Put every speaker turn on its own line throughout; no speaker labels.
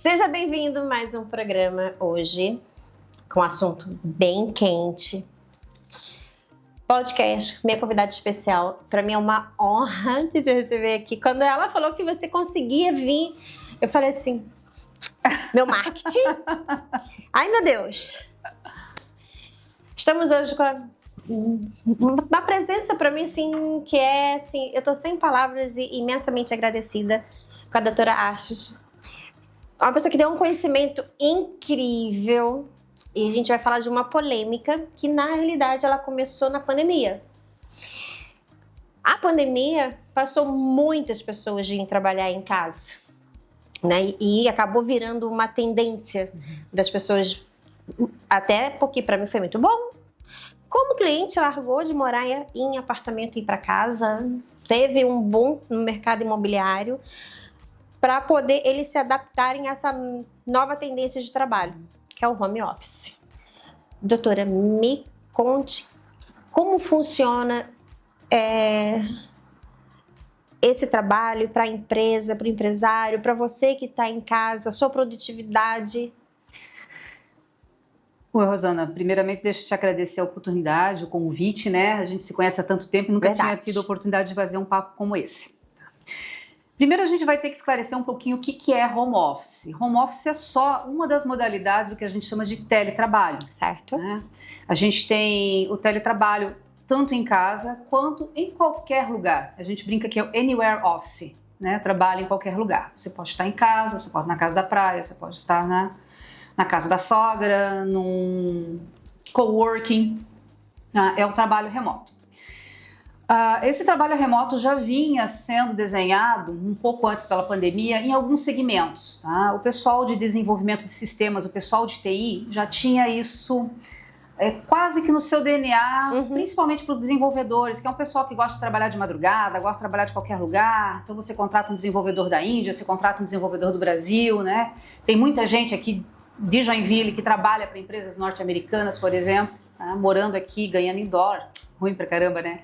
Seja bem-vindo a mais um programa hoje com um assunto bem quente. Podcast, minha convidada especial. Para mim é uma honra te receber aqui. Quando ela falou que você conseguia vir, eu falei assim, meu marketing? Ai, meu Deus. Estamos hoje com uma presença para mim, assim, que é, assim, eu tô sem palavras e imensamente agradecida com a doutora Ashes. Uma pessoa que tem um conhecimento incrível. E a gente vai falar de uma polêmica que, na realidade, ela começou na pandemia. A pandemia passou muitas pessoas de ir trabalhar em casa, né? E acabou virando uma tendência das pessoas, até porque para mim foi muito bom. Como o cliente largou de morar em apartamento e ir para casa, teve um boom no mercado imobiliário para poder eles se adaptarem a essa nova tendência de trabalho, que é o home office. Doutora, me conte como funciona esse trabalho para a empresa, para o empresário, para você que está em casa, a sua produtividade.
Oi, Rosana, primeiramente deixa eu te agradecer a oportunidade, o convite, né? A gente se conhece há tanto tempo e nunca tinha tido a oportunidade de fazer um papo como esse. Primeiro a gente vai ter que esclarecer um pouquinho o que é home office. Home office é só uma das modalidades do que a gente chama de teletrabalho.
Certo.
Né? A gente tem o teletrabalho tanto em casa quanto em qualquer lugar. A gente brinca que é o anywhere office, né? Trabalho em qualquer lugar. Você pode estar em casa, você pode estar na casa da praia, você pode estar na casa da sogra, num coworking. É um trabalho remoto. Esse trabalho remoto já vinha sendo desenhado um pouco antes pela pandemia em alguns segmentos. Tá? O pessoal de desenvolvimento de sistemas, o pessoal de TI já tinha isso quase que no seu DNA, principalmente para os desenvolvedores, que é um pessoal que gosta de trabalhar de madrugada, gosta de trabalhar de qualquer lugar. Então você contrata um desenvolvedor da Índia, você contrata um desenvolvedor do Brasil, né? Tem muita gente aqui de Joinville que trabalha para empresas norte-americanas, por exemplo, tá? Morando aqui, ganhando em dólar. Ruim pra caramba, né?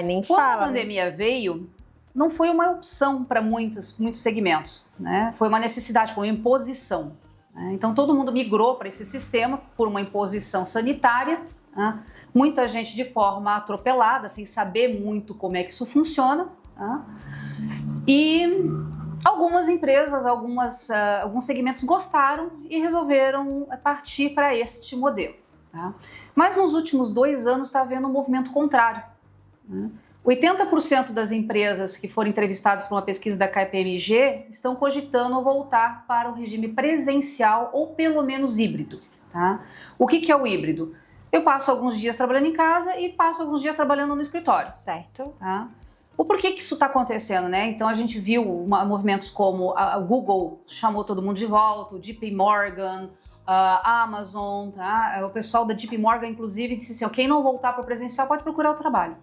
Nem
Quando
fala.
a pandemia veio, não foi uma opção para muitos segmentos, né? Foi uma necessidade, foi uma imposição. Né? Então todo mundo migrou para esse sistema por uma imposição sanitária, né? Muita gente de forma atropelada, sem saber muito como é que isso funciona, né? E algumas empresas, alguns segmentos gostaram e resolveram partir para este modelo. Tá? Mas nos últimos 2 anos está havendo um movimento contrário. Né? 80% das empresas que foram entrevistadas por uma pesquisa da KPMG estão cogitando voltar para o regime presencial ou pelo menos híbrido. Tá? O que é o híbrido? Eu passo alguns dias trabalhando em casa e passo alguns dias trabalhando no escritório.
Certo.
Tá? O porquê que isso está acontecendo, né? Então a gente viu movimentos como a Google chamou todo mundo de volta, o JP Morgan, a Amazon, tá? O pessoal da JP Morgan, inclusive, disse assim, quem não voltar para o presencial pode procurar o trabalho.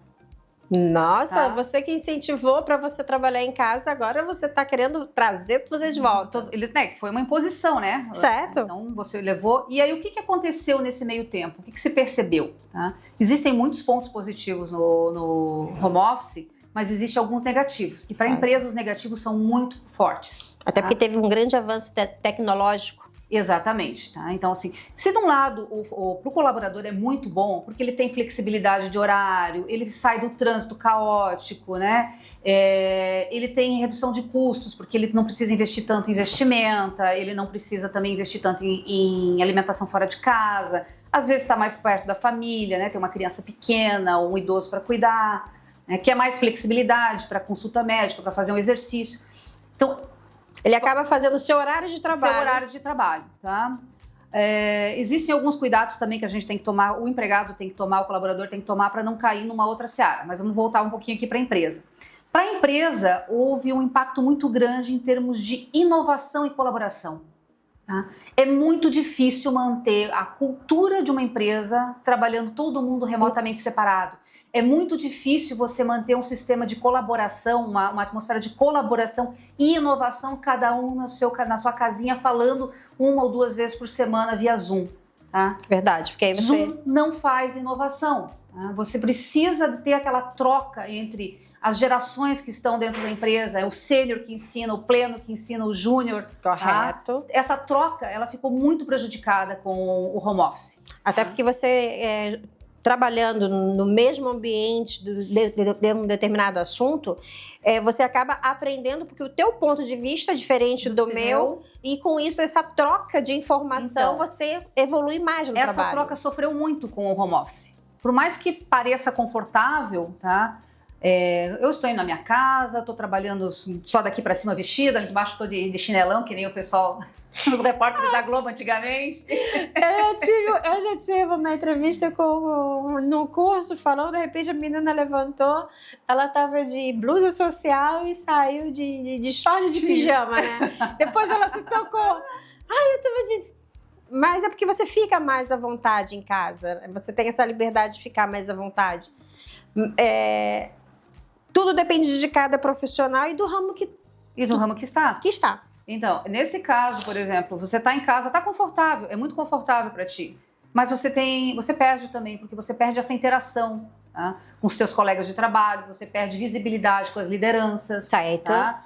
Nossa,
tá?
Você que incentivou para você trabalhar em casa, agora você está querendo trazer você de volta.
Eles, né? Foi uma imposição, né?
Certo.
Então você levou. E aí o que aconteceu nesse meio tempo? O que se percebeu? Tá? Existem muitos pontos positivos no home office, mas existem alguns negativos. E para a empresa os negativos são muito fortes.
Até porque teve um grande avanço tecnológico.
Exatamente, tá? Então, assim, se de um lado para o colaborador é muito bom, porque ele tem flexibilidade de horário, ele sai do trânsito caótico, né? Ele tem redução de custos, porque ele não precisa investir tanto em vestimenta, ele não precisa também investir tanto em alimentação fora de casa, às vezes está mais perto da família, né? Tem uma criança pequena, um idoso para cuidar, né? Quer mais flexibilidade para consulta médica, para fazer um exercício. Então,
ele acaba fazendo o seu horário de trabalho.
Seu horário de trabalho, tá? Existem alguns cuidados também que a gente tem que tomar, o empregado tem que tomar, o colaborador tem que tomar para não cair numa outra seara. Mas vamos voltar um pouquinho aqui para a empresa. Para a empresa, houve um impacto muito grande em termos de inovação e colaboração. Tá? É muito difícil manter a cultura de uma empresa trabalhando todo mundo remotamente separado. É muito difícil você manter um sistema de colaboração, uma atmosfera de colaboração e inovação, cada um na sua casinha, falando 1 ou 2 vezes por semana via Zoom. Tá?
Verdade, porque aí você...
Zoom não faz inovação. Tá? Você precisa ter aquela troca entre as gerações que estão dentro da empresa, é o sênior que ensina, o pleno que ensina o júnior.
Correto.
Tá? Essa troca, ela ficou muito prejudicada com o home office.
Até porque você, trabalhando no mesmo ambiente de um determinado assunto, você acaba aprendendo, porque o teu ponto de vista é diferente do meu, e com isso, essa troca de informação, você evolui mais no trabalho.
Essa troca sofreu muito com o home office. Por mais que pareça confortável, tá? Eu estou indo na minha casa, estou trabalhando só daqui para cima vestida, ali embaixo estou de chinelão, que nem o pessoal, os repórteres da Globo antigamente.
Eu já tive uma entrevista no curso, falando, de repente a menina levantou, ela estava de blusa social e saiu de short de pijama, né? Depois ela se tocou. Ai, eu estava de... Mas é porque você fica mais à vontade em casa, você tem essa liberdade de ficar mais à vontade. Tudo depende de cada profissional e do ramo que está.
Então, nesse caso, por exemplo, você está em casa, está confortável, é muito confortável para ti. Mas você perde também, porque você perde essa interação, tá? Com os teus colegas de trabalho, você perde visibilidade com as lideranças.
Certo.
Tá?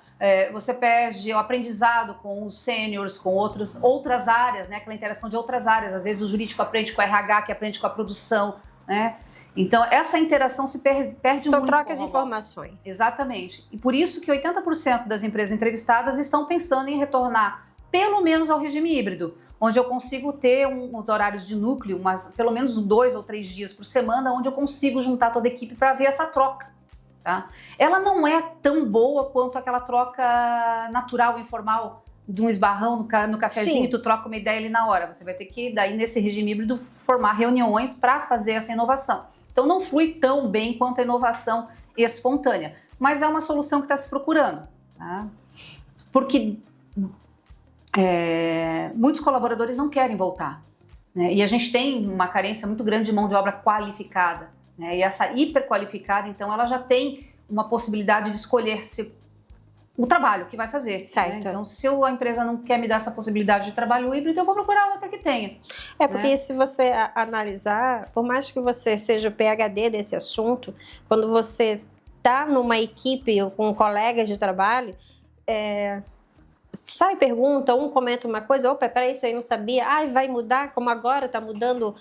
Você perde o aprendizado com os sêniors, com outras áreas, né? Aquela interação de outras áreas. Às vezes o jurídico aprende com o RH, que aprende com a produção, né? Então, essa interação se perde muito.
São trocas de informações.
Exatamente. E por isso que 80% das empresas entrevistadas estão pensando em retornar pelo menos ao regime híbrido, onde eu consigo ter uns horários de núcleo, mas pelo menos 2 ou 3 dias por semana, onde eu consigo juntar toda a equipe para ver essa troca. Tá? Ela não é tão boa quanto aquela troca natural, informal, de um esbarrão no cafezinho. Sim. E tu troca uma ideia ali na hora. Você vai ter que, daí nesse regime híbrido, formar reuniões para fazer essa inovação. Então não flui tão bem quanto a inovação espontânea, mas é uma solução que está se procurando, tá? Porque muitos colaboradores não querem voltar, né? E a gente tem uma carência muito grande de mão de obra qualificada, né? E essa hiperqualificada, então, ela já tem uma possibilidade de escolher o trabalho que vai fazer.
Certo.
Né? Então, se a empresa não quer me dar essa possibilidade de trabalho híbrido, eu vou procurar outra que tenha.
Porque, né? Se você analisar, por mais que você seja o PhD desse assunto, quando você está numa equipe ou com colegas de trabalho, sai, pergunta, um comenta uma coisa, opa, peraí, isso aí não sabia, vai mudar, como agora está mudando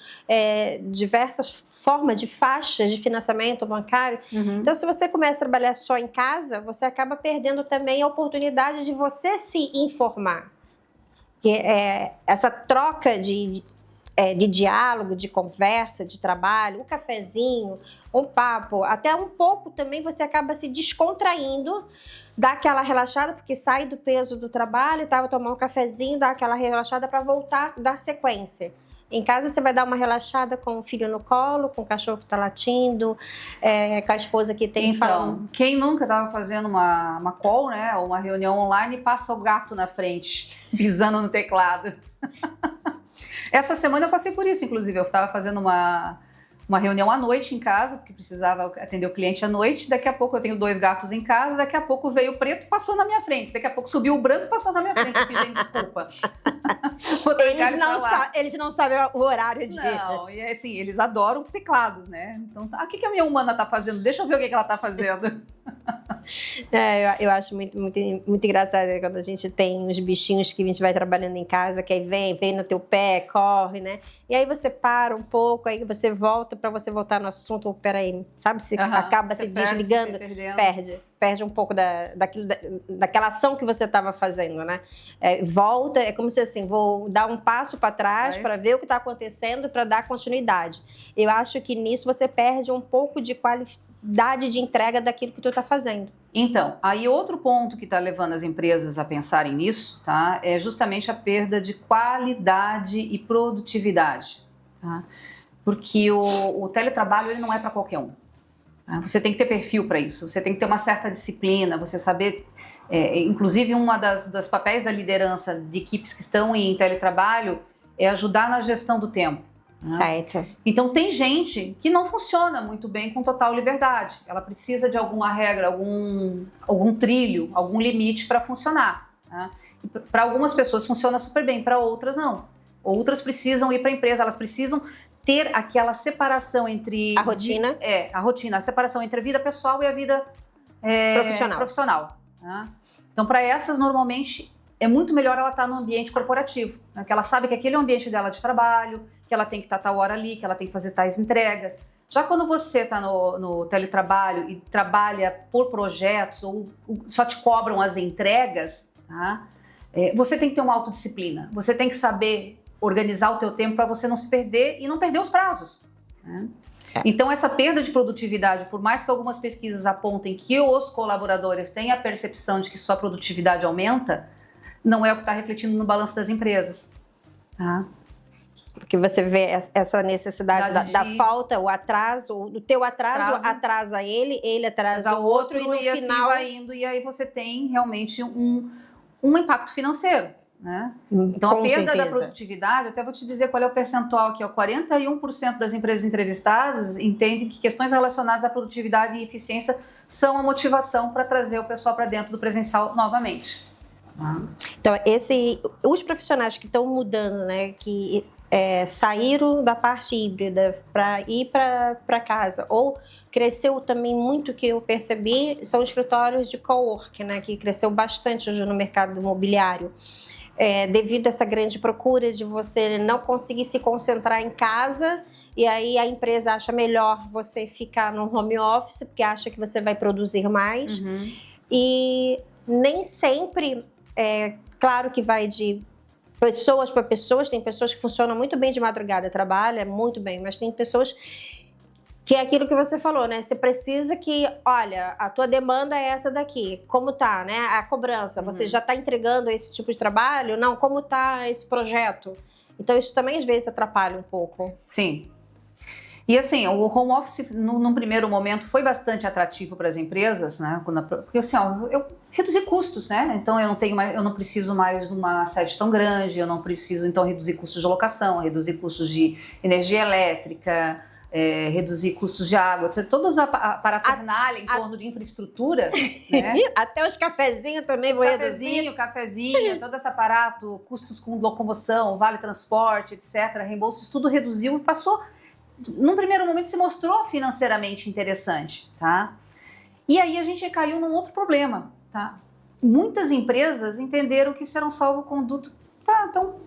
diversas formas de faixas de financiamento bancário. Uhum. Então, se você começa a trabalhar só em casa, você acaba perdendo também a oportunidade de você se informar. Essa troca de diálogo, de conversa, de trabalho, um cafezinho, um papo, até um pouco também você acaba se descontraindo, dá aquela relaxada, porque sai do peso do trabalho, vai tomar um cafezinho, dá aquela relaxada para voltar, dar sequência. Em casa você vai dar uma relaxada com o filho no colo, com o cachorro que está latindo, com a esposa que tem...
Então, quem nunca estava fazendo uma call, né, ou uma reunião online, e passa o gato na frente, pisando no teclado. Essa semana eu passei por isso, inclusive. Eu estava fazendo uma reunião à noite em casa, porque precisava atender o cliente à noite. Daqui a pouco eu tenho 2 gatos em casa, daqui a pouco veio o preto, passou na minha frente. Daqui a pouco subiu o branco, passou na minha frente. Assim, gente, desculpa.
Eles não sabem o horário de...
Não, e assim, eles adoram teclados, né? Então, o que a minha humana está fazendo? Deixa eu ver o que ela está fazendo.
Eu acho muito, muito, muito engraçado quando a gente tem uns bichinhos que a gente vai trabalhando em casa, que aí vem no teu pé, corre, né? E aí você para um pouco, aí você volta para você voltar no assunto, peraí, sabe? Você acaba se desligando, perde um pouco daquela ação que você estava fazendo, né? Volta, é como se assim, vou dar um passo para trás para ver o que está acontecendo, para dar continuidade. Eu acho que nisso você perde um pouco de qualidade de entrega daquilo que tu está fazendo.
Então, aí outro ponto que está levando as empresas a pensarem nisso, tá, é justamente a perda de qualidade e produtividade, tá? Porque o teletrabalho ele não é para qualquer um. Tá? Você tem que ter perfil para isso, você tem que ter uma certa disciplina, você saber... inclusive, uma das papéis da liderança de equipes que estão em teletrabalho é ajudar na gestão do tempo.
Certo.
Então tem gente que não funciona muito bem com total liberdade. Ela precisa de alguma regra, algum trilho, algum limite para funcionar. Né? Para algumas pessoas funciona super bem, para outras não. outras precisam ir para a empresa, elas precisam ter aquela separação entre...
A rotina.
A rotina, a separação entre a vida pessoal e a vida profissional. Né? Então, para essas, normalmente, é muito melhor ela estar no ambiente corporativo, né? Que ela sabe que aquele é o ambiente dela de trabalho, que ela tem que estar tal hora ali, que ela tem que fazer tais entregas. Já quando você está no teletrabalho e trabalha por projetos ou só te cobram as entregas, tá? Você tem que ter uma autodisciplina, você tem que saber organizar o teu tempo para você não se perder e não perder os prazos. Né? Então, essa perda de produtividade, por mais que algumas pesquisas apontem que os colaboradores têm a percepção de que sua produtividade aumenta, não é o que está refletindo no balanço das empresas. Tá?
Porque você vê essa necessidade da falta, o atraso, o teu atraso atrasa ele atrasa o outro e no
e
final...
assim vai indo, e aí você tem realmente um impacto financeiro. Né? Então, a perda da produtividade, eu até vou te dizer qual é o percentual aqui, 41% das empresas entrevistadas entendem que questões relacionadas à produtividade e eficiência são a motivação para trazer o pessoal para dentro do presencial novamente.
Então, os profissionais que estão mudando, né, que saíram da parte híbrida para ir para casa, ou cresceu também muito, que eu percebi, são escritórios de cowork, né, que cresceu bastante hoje no mercado imobiliário. Devido a essa grande procura de você não conseguir se concentrar em casa, e aí a empresa acha melhor você ficar no home office, porque acha que você vai produzir mais. E nem sempre, claro que vai de pessoas para pessoas, tem pessoas que funcionam muito bem de madrugada, trabalham muito bem, mas tem pessoas que é aquilo que você falou, né? Você precisa que, olha, a tua demanda é essa daqui, como tá, né? A cobrança, você já tá entregando esse tipo de trabalho? Não, como tá esse projeto? Então, isso também, às vezes, atrapalha um pouco.
Sim. E, assim, o home office, num primeiro momento, foi bastante atrativo para as empresas, né? Porque, assim, eu reduzi custos, né? Então, eu não preciso mais de uma sede tão grande, eu não preciso, então, reduzir custos de locação, reduzir custos de energia elétrica, reduzir custos de água, toda a parafernália em torno de infraestrutura, né?
Até os cafezinhos também vão reduzir.
Cafezinho, todo esse aparato, custos com locomoção, vale transporte, etc., reembolsos, tudo reduziu e passou, num primeiro momento se mostrou financeiramente interessante, tá? E aí a gente caiu num outro problema, tá? Muitas empresas entenderam que isso era um salvo-conduto, tá, então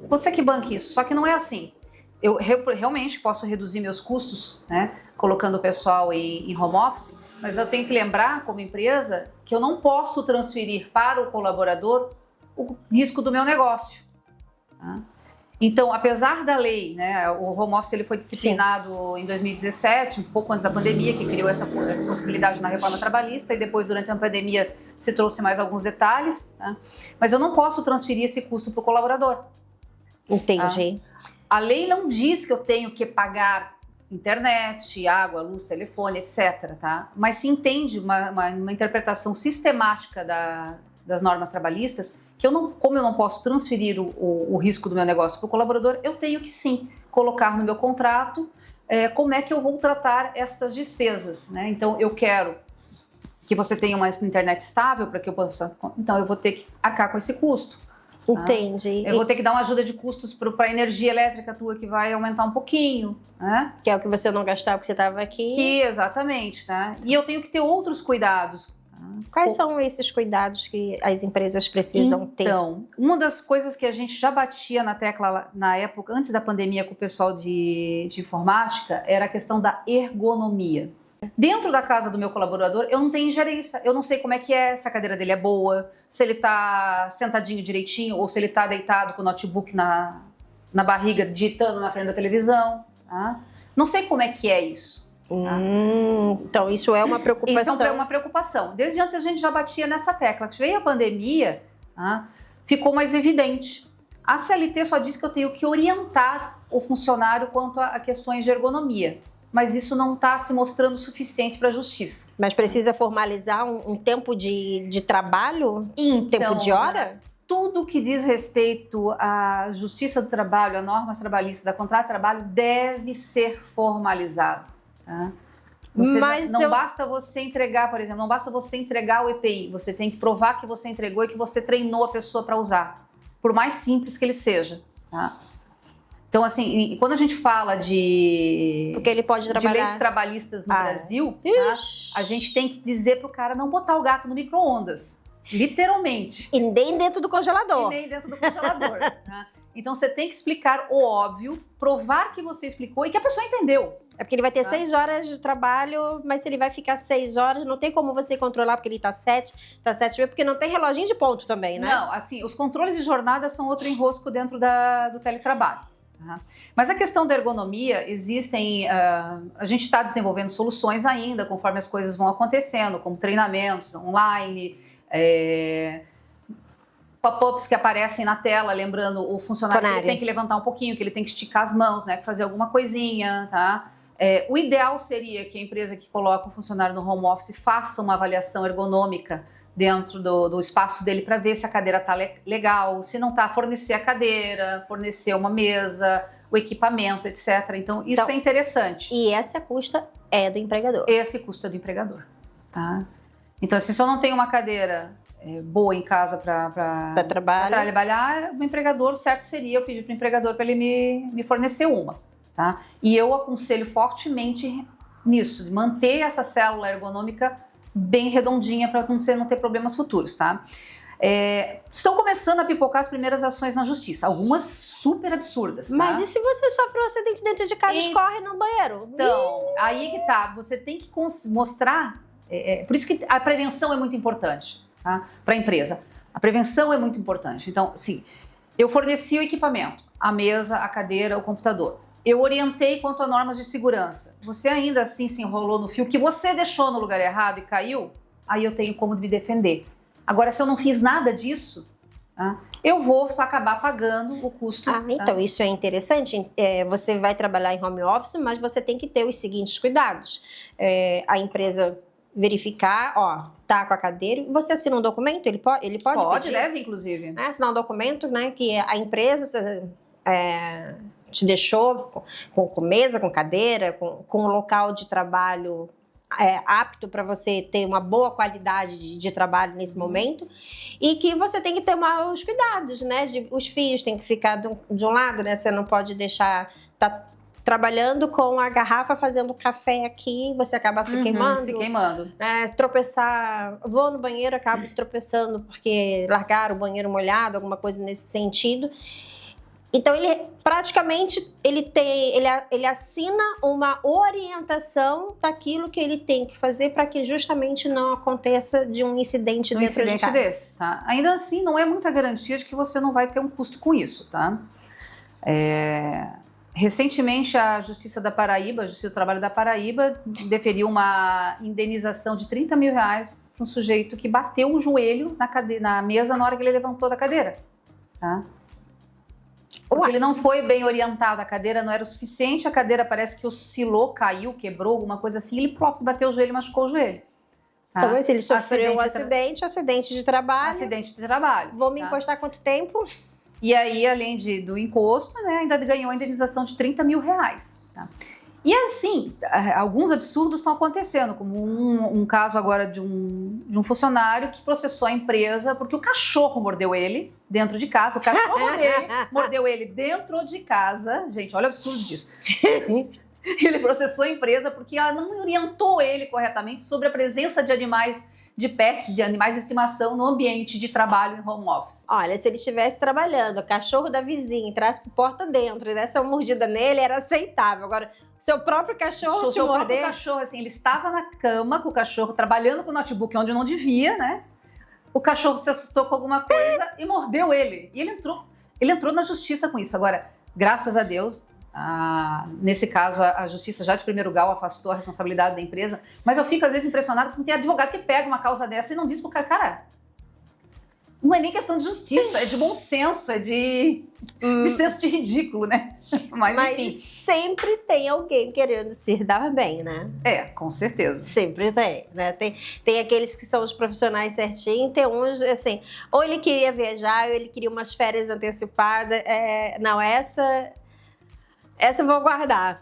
você que banque isso, só que não é assim. Eu realmente posso reduzir meus custos, né, colocando o pessoal em home office, mas eu tenho que lembrar, como empresa, que eu não posso transferir para o colaborador o risco do meu negócio. Tá? Então, apesar da lei, né, o home office ele foi disciplinado em 2017, um pouco antes da pandemia, que criou essa possibilidade na reforma trabalhista, e depois, durante a pandemia, se trouxe mais alguns detalhes, tá? Mas eu não posso transferir esse custo para o colaborador.
Entendi.
Tá? A lei não diz que eu tenho que pagar internet, água, luz, telefone, etc. Tá? Mas se entende uma interpretação sistemática das normas trabalhistas que como eu não posso transferir o risco do meu negócio para o colaborador, eu tenho que sim colocar no meu contrato como é que eu vou tratar estas despesas. Né? Então, eu quero que você tenha uma internet estável para que eu possa... Então, eu vou ter que arcar com esse custo.
Entendi.
Eu vou ter que dar uma ajuda de custos para a energia elétrica tua, que vai aumentar um pouquinho, né?
Que é o que você não gastava porque você estava aqui.
Exatamente, tá? E eu tenho que ter outros cuidados. Tá?
Quais são esses cuidados que as empresas precisam ter?
Então, uma das coisas que a gente já batia na tecla na época, antes da pandemia, com o pessoal de informática, era a questão da ergonomia. Dentro da casa do meu colaborador, eu não tenho ingerência, eu não sei como é que é, se a cadeira dele é boa, se ele tá sentadinho direitinho ou se ele tá deitado com o notebook na barriga, digitando na frente da televisão, tá? Não sei como é que é isso. Tá?
Então isso é uma preocupação.
Isso é uma preocupação. Desde antes a gente já batia nessa tecla. Veio a pandemia, tá? Ficou mais evidente. A CLT só diz que eu tenho que orientar o funcionário quanto a questões de ergonomia. Mas isso não está se mostrando suficiente para a justiça.
Mas precisa formalizar um tempo de trabalho? Um tempo de hora?
Tudo que diz respeito à justiça do trabalho, a normas trabalhistas, a contrato de trabalho, deve ser formalizado. Tá? Basta você entregar, por exemplo, não basta você entregar o EPI, você tem que provar que você entregou e que você treinou a pessoa para usar, por mais simples que ele seja. tá? Então, assim, quando a gente fala
porque ele pode
de
trabalhar.
leis trabalhistas no Brasil, tá? A gente tem que dizer pro cara não botar o gato no micro-ondas. Literalmente.
E nem dentro do congelador.
E nem dentro do congelador. Tá? Então, você tem que explicar o óbvio, provar que você explicou e que a pessoa entendeu.
É porque ele vai ter 6 horas de trabalho, mas se ele vai ficar 6 horas, não tem como você controlar, porque ele tá 7 porque não tem reloginho de ponto também, né?
Não, assim, os controles de jornada são outro enrosco dentro do teletrabalho. Tá? Mas a questão da ergonomia, existem, a gente está desenvolvendo soluções ainda, conforme as coisas vão acontecendo, como treinamentos online, pop-ups que aparecem na tela, lembrando o funcionário que ele tem que levantar um pouquinho, que ele tem que esticar as mãos, né, fazer alguma coisinha, tá? O ideal seria que a empresa que coloca o funcionário no home office faça uma avaliação ergonômica dentro do espaço dele para ver se a cadeira está legal, se não está, fornecer a cadeira, fornecer uma mesa, o equipamento, etc. Então, isso é interessante.
E essa custa é do empregador.
Esse custo é do empregador, tá? Então, assim, se eu não tenho uma cadeira boa em casa para trabalhar, o empregador, certo seria eu pedir para o empregador para ele me fornecer uma, tá? E eu aconselho fortemente nisso, de manter essa célula ergonômica bem redondinha para você não ter problemas futuros, tá? Estão começando a pipocar as primeiras ações na justiça, algumas super absurdas, tá?
Mas e se você sofre um acidente dentro de casa e escorre no banheiro?
Então, aí que tá, você tem que mostrar, por isso que a prevenção é muito importante, tá? Para a empresa. A prevenção é muito importante. Então, sim, eu forneci o equipamento, a mesa, a cadeira, o computador. Eu orientei quanto a normas de segurança. Você ainda assim se enrolou no fio que você deixou no lugar errado e caiu, aí eu tenho como me defender. Agora, se eu não fiz nada disso, tá, eu vou acabar pagando o custo.
Então, isso é interessante. Você vai trabalhar em home office, mas você tem que ter os seguintes cuidados. A empresa verificar, tá com a cadeira, você assina um documento, ele pode pedir,
deve, inclusive.
Assinar um documento, né, que a empresa te deixou com mesa, com cadeira, com um local de trabalho apto para você ter uma boa qualidade de trabalho nesse momento, e que você tem que tomar os cuidados, né? Os fios têm que ficar de um lado, né? Você não pode deixar trabalhando com a garrafa, fazendo café aqui, você acaba se queimando.
Se queimando.
Tropeçar, vou no banheiro, acabo tropeçando porque largaram o banheiro molhado, alguma coisa nesse sentido. Então, ele praticamente ele assina uma orientação daquilo que ele tem que fazer para que justamente não aconteça de um incidente dentro de casa.
Desse, tá? Ainda assim, não é muita garantia de que você não vai ter um custo com isso, tá? Recentemente, a Justiça da Paraíba, a Justiça do Trabalho da Paraíba, deferiu uma indenização de R$30 mil para um sujeito que bateu o joelho na mesa na hora que ele levantou da cadeira, tá? Porque ele não foi bem orientado, a cadeira não era o suficiente, a cadeira parece que oscilou, caiu, quebrou, alguma coisa assim, ele bateu o joelho e machucou o joelho. Tá?
Então, se ele sofreu um acidente de trabalho.
Acidente de trabalho.
Vou me encostar quanto tempo?
E aí, além do encosto, né, ainda ganhou a indenização de R$30 mil. Tá? E assim, alguns absurdos estão acontecendo, como um caso agora de um funcionário que processou a empresa porque o cachorro mordeu ele dentro de casa. O cachorro dele mordeu ele dentro de casa. Gente, olha o absurdo disso. Ele processou a empresa porque ela não orientou ele corretamente sobre a presença de animais, de pets, de animais de estimação no ambiente de trabalho em home office.
Olha, se ele estivesse trabalhando, o cachorro da vizinha entrasse por porta dentro e desse uma mordida nele, era aceitável. Agora, seu próprio cachorro te morder...
Seu próprio cachorro, assim, ele estava na cama com o cachorro, trabalhando com o notebook onde não devia, né? O cachorro se assustou com alguma coisa e mordeu ele. E ele entrou na justiça com isso. Agora, graças a Deus... nesse caso, a justiça já de primeiro grau afastou a responsabilidade da empresa, mas eu fico às vezes impressionada porque tem advogado que pega uma causa dessa e não diz pro cara, não é nem questão de justiça, é de bom senso, é de senso de ridículo, né? Mas enfim.
Sempre tem alguém querendo se dar bem, né?
Com certeza.
Sempre tem, né? Tem aqueles que são os profissionais certinhos, tem uns, assim, ou ele queria viajar, ou ele queria umas férias antecipadas, não, essa eu vou guardar.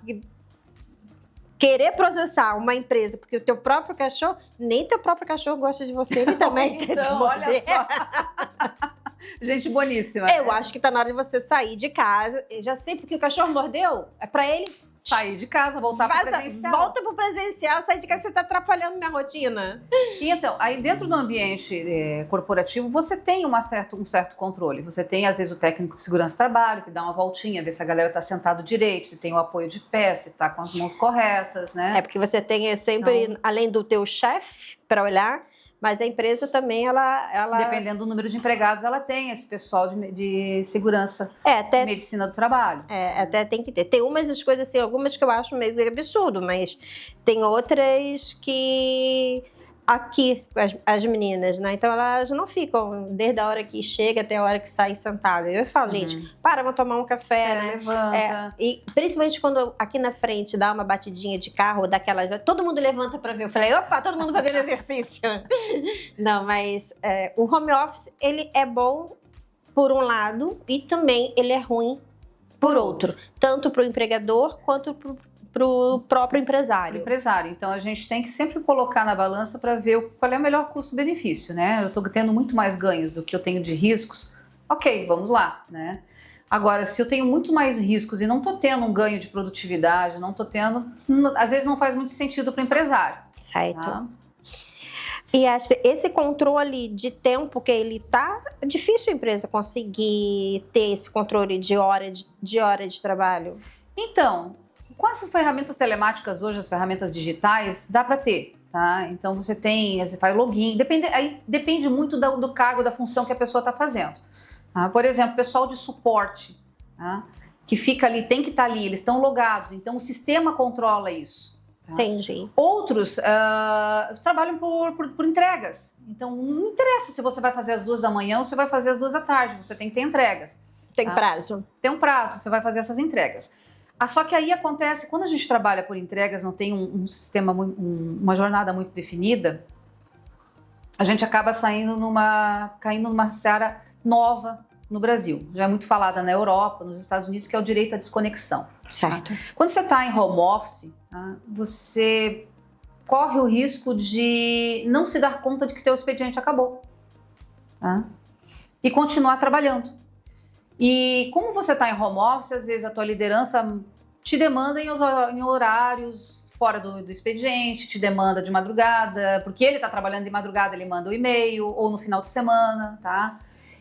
Querer processar uma empresa porque o teu próprio cachorro, nem teu próprio cachorro gosta de você, ele também quer te morder.
Olha só. Gente boníssima.
Eu acho que tá na hora de você sair de casa. Eu já sei porque o cachorro mordeu. É pra ele
Sair de casa, voltar para presencial.
Volta pro presencial, sair de casa, você tá atrapalhando minha rotina.
E então, aí dentro do ambiente corporativo, você tem um certo controle. Você tem, às vezes, o técnico de segurança do trabalho, que dá uma voltinha, ver se a galera tá sentado direito, se tem o apoio de pé, se tá com as mãos corretas, né?
É porque você tem sempre, então, além do teu chefe para olhar, mas a empresa também, ela...
Dependendo do número de empregados, ela tem esse pessoal de segurança,
até,
de medicina do trabalho.
Até tem que ter. Tem umas das coisas assim, algumas que eu acho meio absurdo, mas tem outras que... Aqui, as meninas, né? Então, elas não ficam desde a hora que chega até a hora que sai sentada. Eu falo, gente, vamos tomar um café, né?
Levanta.
E principalmente quando aqui na frente dá uma batidinha de carro, daquela... Todo mundo levanta pra ver. Eu falei, opa, todo mundo fazendo exercício. Não, mas o home office, ele é bom por um lado e também ele é ruim por outro. Tanto pro empregador quanto pro próprio empresário.
Então, a gente tem que sempre colocar na balança para ver qual é o melhor custo-benefício, né? Eu estou tendo muito mais ganhos do que eu tenho de riscos. Ok, vamos lá, né? Agora, se eu tenho muito mais riscos e não estou tendo um ganho de produtividade, não estou tendo... Às vezes não faz muito sentido para o empresário.
Certo.
Tá?
E esse controle de tempo que ele tá... É difícil a empresa conseguir ter esse controle de hora de trabalho.
Então... Com as ferramentas telemáticas hoje, as ferramentas digitais, dá para ter, tá? Então você faz login, depende muito do cargo, da função que a pessoa está fazendo. Tá? Por exemplo, pessoal de suporte, tá? Que fica ali, tem que estar ali, eles estão logados, então o sistema controla isso. Tá?
Entendi.
Outros trabalham por entregas, então não interessa se você vai fazer às 2 da manhã ou se vai fazer às 2 da tarde, você tem que ter entregas.
Tem
tá?
prazo.
Tem um prazo, você vai fazer essas entregas. Só que aí acontece, quando a gente trabalha por entregas, não tem um sistema, uma jornada muito definida, a gente acaba caindo numa seara nova no Brasil. Já é muito falada na Europa, nos Estados Unidos, que é o direito à desconexão.
Certo.
Tá? Quando você está em home office, tá, você corre o risco de não se dar conta de que teu expediente acabou. Tá? E continuar trabalhando. E como você está em home office, às vezes a tua liderança te demanda em horários fora do expediente, te demanda de madrugada, porque ele está trabalhando de madrugada, ele manda o e-mail, ou no final de semana, tá?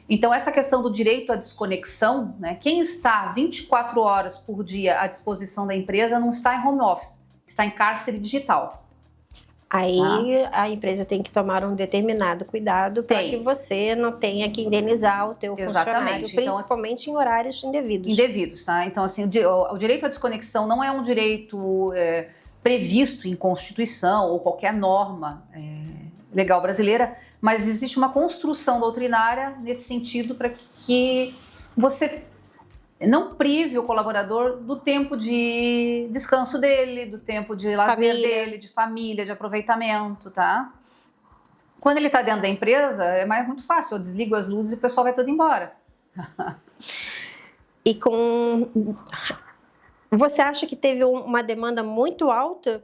Então, essa questão do direito à desconexão, né? Quem está 24 horas por dia à disposição da empresa não está em home office, está em cárcere digital.
Aí a empresa tem que tomar um determinado cuidado para que você não tenha que indenizar o teu funcionário, principalmente então, em horários indevidos.
Indevidos, tá? Então, assim, o direito à desconexão não é um direito previsto em Constituição ou qualquer norma legal brasileira, mas existe uma construção doutrinária nesse sentido para que você não prive o colaborador do tempo de descanso dele, do tempo de lazer dele, de família, de aproveitamento, tá? Quando ele está dentro da empresa, é muito fácil, eu desligo as luzes e o pessoal vai todo embora.
E você acha que teve uma demanda muito alta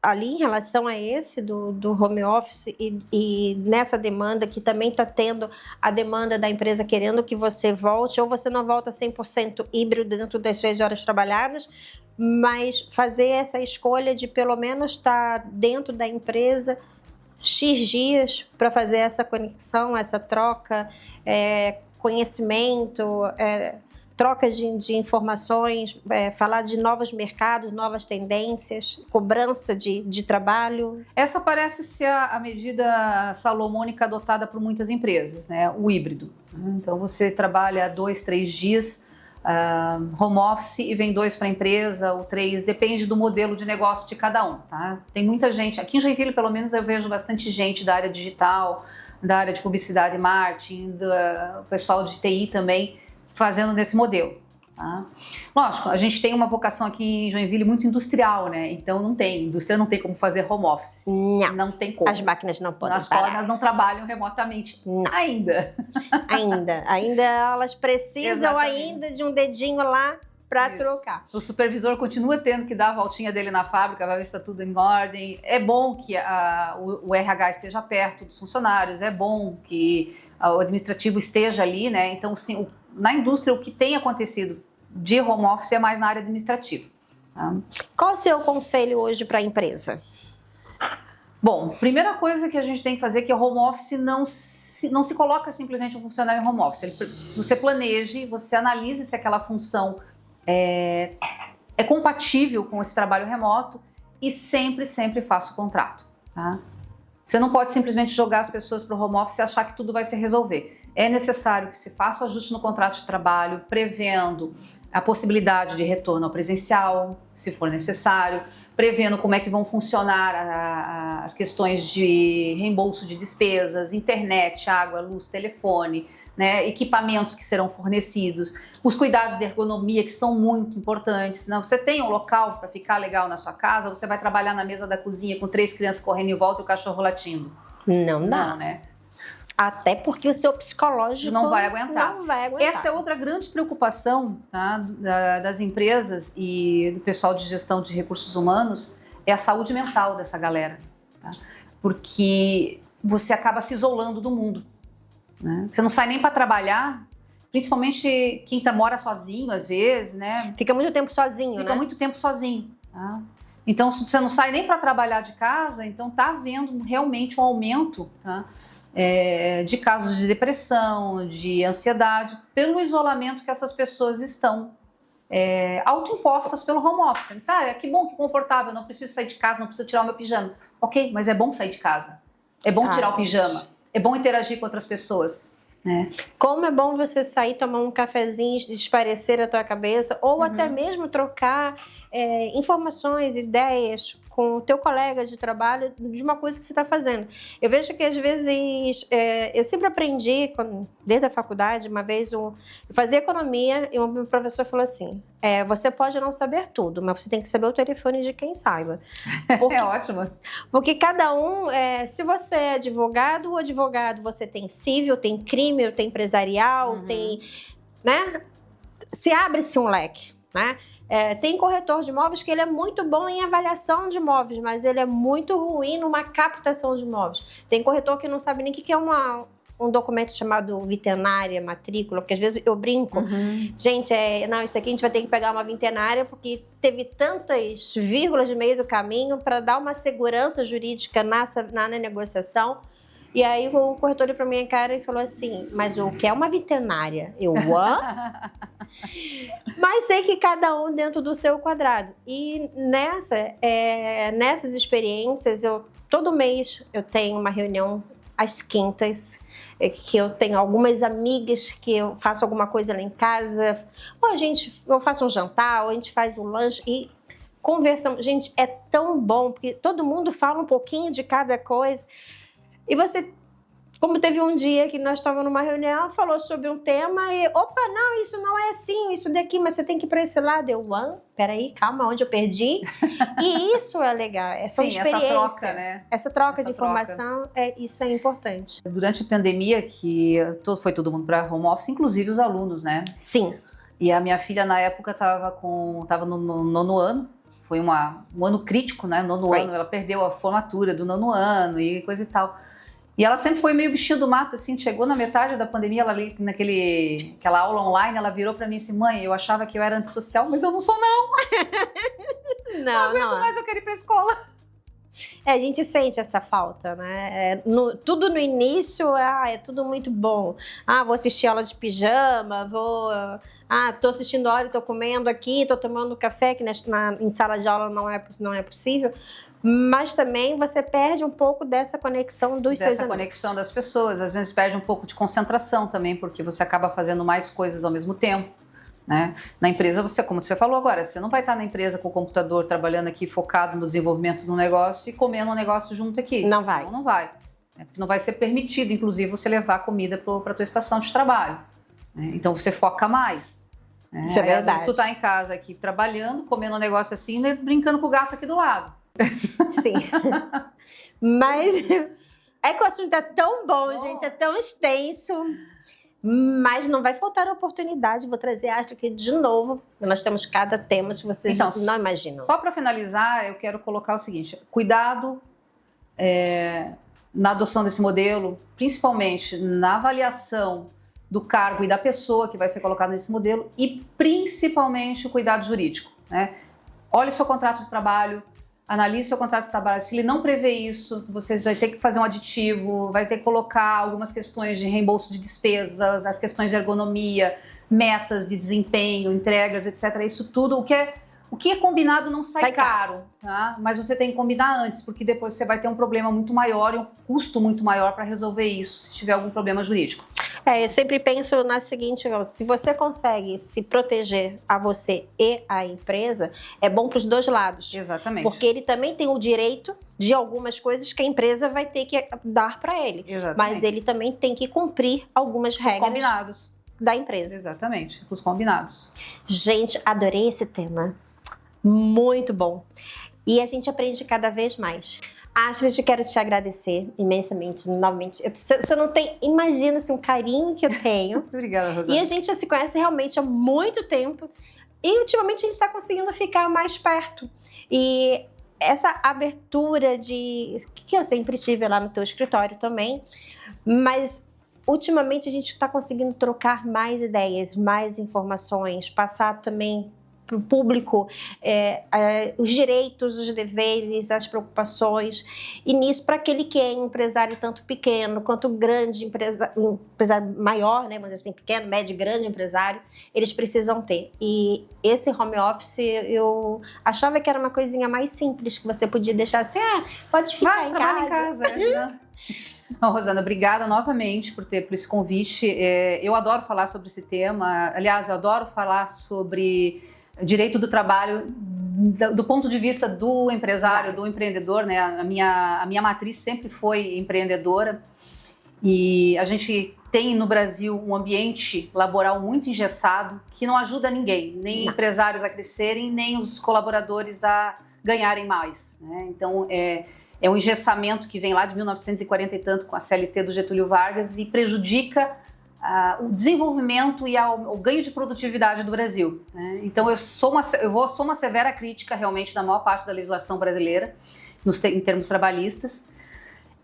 ali em relação a esse do home office e nessa demanda que também está tendo a demanda da empresa querendo que você volte, ou você não volta 100% híbrido dentro das suas horas trabalhadas, mas fazer essa escolha de pelo menos estar dentro da empresa X dias para fazer essa conexão, essa troca, conhecimento, troca de informações, falar de novos mercados, novas tendências, cobrança de trabalho.
Essa parece ser a medida salomônica adotada por muitas empresas, né? O híbrido. Então, você trabalha 2, 3 dias home office e vem 2 para a empresa, ou 3, depende do modelo de negócio de cada um, tá? Tem muita gente, aqui em Joinville, pelo menos, eu vejo bastante gente da área digital, da área de publicidade e marketing, do pessoal de TI também, fazendo nesse modelo. Tá? Lógico, a gente tem uma vocação aqui em Joinville muito industrial, né? Então indústria não tem como fazer home office. Não tem como.
As máquinas não podem parar.
Elas não trabalham remotamente. Não. Ainda
elas precisam ainda de um dedinho lá para trocar.
O supervisor continua tendo que dar a voltinha dele na fábrica, vai ver se está tudo em ordem. É bom que o RH esteja perto dos funcionários, é bom que o administrativo esteja ali, né? Então, sim, na indústria, o que tem acontecido de home office é mais na área administrativa. Tá?
Qual o seu conselho hoje para a empresa?
Bom, primeira coisa que a gente tem que fazer é que o home office não se coloca simplesmente um funcionário em home office. Você planeje, você analise se aquela função é compatível com esse trabalho remoto e sempre faça o contrato. Tá? Você não pode simplesmente jogar as pessoas para o home office e achar que tudo vai se resolver. É necessário que se faça o ajuste no contrato de trabalho, prevendo a possibilidade de retorno ao presencial, se for necessário, prevendo como é que vão funcionar as questões de reembolso de despesas, internet, água, luz, telefone, né, equipamentos que serão fornecidos, os cuidados de ergonomia que são muito importantes. Né? Você tem um local para ficar legal na sua casa, você vai trabalhar na mesa da cozinha com 3 crianças correndo em volta e o cachorro latindo.
Não dá.
Não, né?
Até porque o seu psicológico
não vai aguentar.
Não vai aguentar.
Essa é outra grande preocupação, tá, das empresas e do pessoal de gestão de recursos humanos, é a saúde mental dessa galera. Tá? Porque você acaba se isolando do mundo. Né? Você não sai nem para trabalhar, principalmente quem mora sozinho às vezes, né?
Fica muito tempo sozinho,
Fica muito tempo sozinho. Tá? Então, se você não sai nem para trabalhar de casa, então tá havendo realmente um aumento, tá? De casos de depressão, de ansiedade, pelo isolamento que essas pessoas estão autoimpostas pelo home office. Diz, que bom, que confortável, não preciso sair de casa, não preciso tirar o meu pijama. Ok, mas é bom sair de casa, é bom tirar o pijama, é bom interagir com outras pessoas. Né?
Como é bom você sair, tomar um cafezinho, espairecer a tua cabeça, ou até mesmo trocar informações, ideias com o teu colega de trabalho de uma coisa que você está fazendo. Eu vejo que às vezes, eu sempre aprendi, desde a faculdade, uma vez eu fazia economia e um professor falou assim, você pode não saber tudo, mas você tem que saber o telefone de quem saiba. Porque,
é ótimo.
Porque cada um, se você é advogado, o advogado você tem civil, tem crime, tem empresarial, tem, né? Se abre-se um leque, né? Tem corretor de imóveis que ele é muito bom em avaliação de imóveis, mas ele é muito ruim numa captação de imóveis. Tem corretor que não sabe nem o que é um documento chamado vitenária, matrícula, porque às vezes eu brinco. Gente, não, isso aqui a gente vai ter que pegar uma vitenária porque teve tantas vírgulas de meio do caminho para dar uma segurança jurídica na negociação. E aí o corretor olhou pra minha cara e falou assim, mas o que é uma vitenária? Mas sei que cada um dentro do seu quadrado. E nessas experiências, todo mês eu tenho uma reunião às quintas, que eu tenho algumas amigas que eu faço alguma coisa lá em casa, ou eu faço um jantar, ou a gente faz um lanche e conversamos. Gente, é tão bom, porque todo mundo fala um pouquinho de cada coisa. E você, como teve um dia que nós estávamos numa reunião, falou sobre um tema e, não, isso não é assim, isso daqui, mas você tem que ir para esse lado. Peraí, calma, onde eu perdi? E isso é legal, essa experiência.
Essa troca, né?
Essa troca de informação, isso é importante.
Durante a pandemia, que foi todo mundo para home office, inclusive os alunos, né?
Sim.
E a minha filha, na época, estava no 9º ano. Foi um ano crítico, né? 9º ano, ela perdeu a formatura do 9º ano e coisa e tal. E ela sempre foi meio bichinho do mato, assim, chegou na metade da pandemia, ela ali naquela aula online, ela virou pra mim assim, mãe, eu achava que eu era antissocial, mas eu não sou não. Não aguento mais, eu quero ir pra escola.
A gente sente essa falta, né? Tudo no início, é tudo muito bom. Vou assistir aula de pijama, tô assistindo aula, tô comendo aqui, tô tomando café, que em sala de aula não é possível. Mas também você perde um pouco dessa conexão dos seus amigos. Dessa
conexão das pessoas. Às vezes perde um pouco de concentração também, porque você acaba fazendo mais coisas ao mesmo tempo. Né? Na empresa, como você falou agora, você não vai estar na empresa com o computador trabalhando aqui focado no desenvolvimento do negócio e comendo um negócio junto aqui.
Não vai.
Não vai. Não vai ser permitido, inclusive, você levar comida para a tua estação de trabalho. Né? Então você foca mais.
Isso é verdade.
Às vezes tu tá em casa aqui trabalhando, comendo um negócio assim, né, brincando com o gato aqui do lado.
Sim. Mas é que o assunto é tão bom, gente, é tão extenso. Mas não vai faltar oportunidade, vou trazer a Astrid aqui de novo. Nós temos cada tema que vocês não imaginam.
Só para finalizar, eu quero colocar o seguinte: cuidado na adoção desse modelo, principalmente na avaliação do cargo e da pessoa que vai ser colocada nesse modelo e principalmente o cuidado jurídico, né? Olhe seu contrato de trabalho, analise seu contrato de trabalho. Se ele não prevê isso, você vai ter que fazer um aditivo, vai ter que colocar algumas questões de reembolso de despesas, as questões de ergonomia, metas de desempenho, entregas, etc. Isso tudo, o que é combinado não sai caro, tá? Mas você tem que combinar antes, porque depois você vai ter um problema muito maior e um custo muito maior para resolver isso, se tiver algum problema jurídico.
Eu sempre penso na seguinte, se você consegue se proteger a você e a empresa, é bom para os dois lados.
Exatamente.
Porque ele também tem o direito de algumas coisas que a empresa vai ter que dar para ele.
Exatamente.
Mas ele também tem que cumprir algumas regras
combinados
da empresa.
Exatamente, os combinados.
Gente, adorei esse tema. Muito bom. E a gente aprende cada vez mais. Astrid, quero te agradecer imensamente, novamente. Você não tem, imagina assim, o carinho que eu tenho.
Obrigada, Rosana.
E a gente já se conhece realmente há muito tempo. E ultimamente a gente está conseguindo ficar mais perto. E essa abertura que eu sempre tive lá no teu escritório também, mas ultimamente a gente está conseguindo trocar mais ideias, mais informações, passar também para o público os direitos, os deveres, as preocupações. E nisso, para aquele que é empresário tanto pequeno quanto grande, empresário maior, né, vamos dizer assim, pequeno, médio, grande empresário, eles precisam ter. E esse home office, eu achava que era uma coisinha mais simples, que você podia deixar assim, pode ficar
em casa. Bom, Rosana, obrigada novamente por esse convite. Eu adoro falar sobre esse tema. Aliás, eu adoro falar sobre direito do trabalho do ponto de vista do empresário, do empreendedor, né? A minha matriz sempre foi empreendedora e a gente tem no Brasil um ambiente laboral muito engessado que não ajuda ninguém, nem empresários a crescerem, nem os colaboradores a ganharem mais, né? Então, é um engessamento que vem lá de 1940 e tanto com a CLT do Getúlio Vargas e prejudica o desenvolvimento e o ganho de produtividade do Brasil, né? Então eu sou uma severa crítica realmente da maior parte da legislação brasileira em termos trabalhistas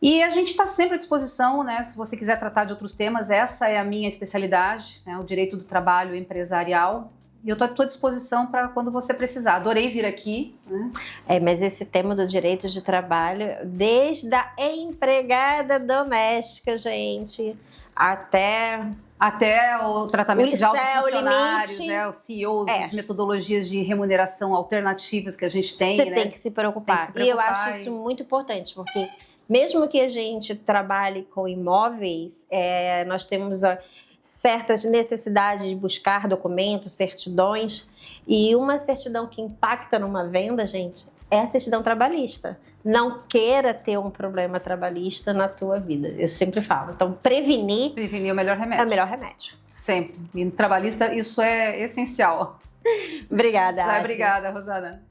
e a gente está sempre à disposição, né? Se você quiser tratar de outros temas, essa é a minha especialidade, né? O direito do trabalho empresarial. E eu estou à tua disposição para quando você precisar. Adorei vir aqui, né?
Mas esse tema do direito de trabalho, desde a empregada doméstica, gente, até
o tratamento de altos funcionários,
limite,
os CEOs, as metodologias de remuneração alternativas que a gente tem.
Você tem que se preocupar. E eu acho isso muito importante, porque mesmo que a gente trabalhe com imóveis, nós temos certas necessidades de buscar documentos, certidões, e uma certidão que impacta numa venda, gente, é a certidão trabalhista. Não queira ter um problema trabalhista na tua vida. Eu sempre falo. Então, prevenir
é o melhor remédio.
É o melhor remédio.
Sempre. E no trabalhista, isso é essencial.
Obrigada,
Obrigada, Rosana.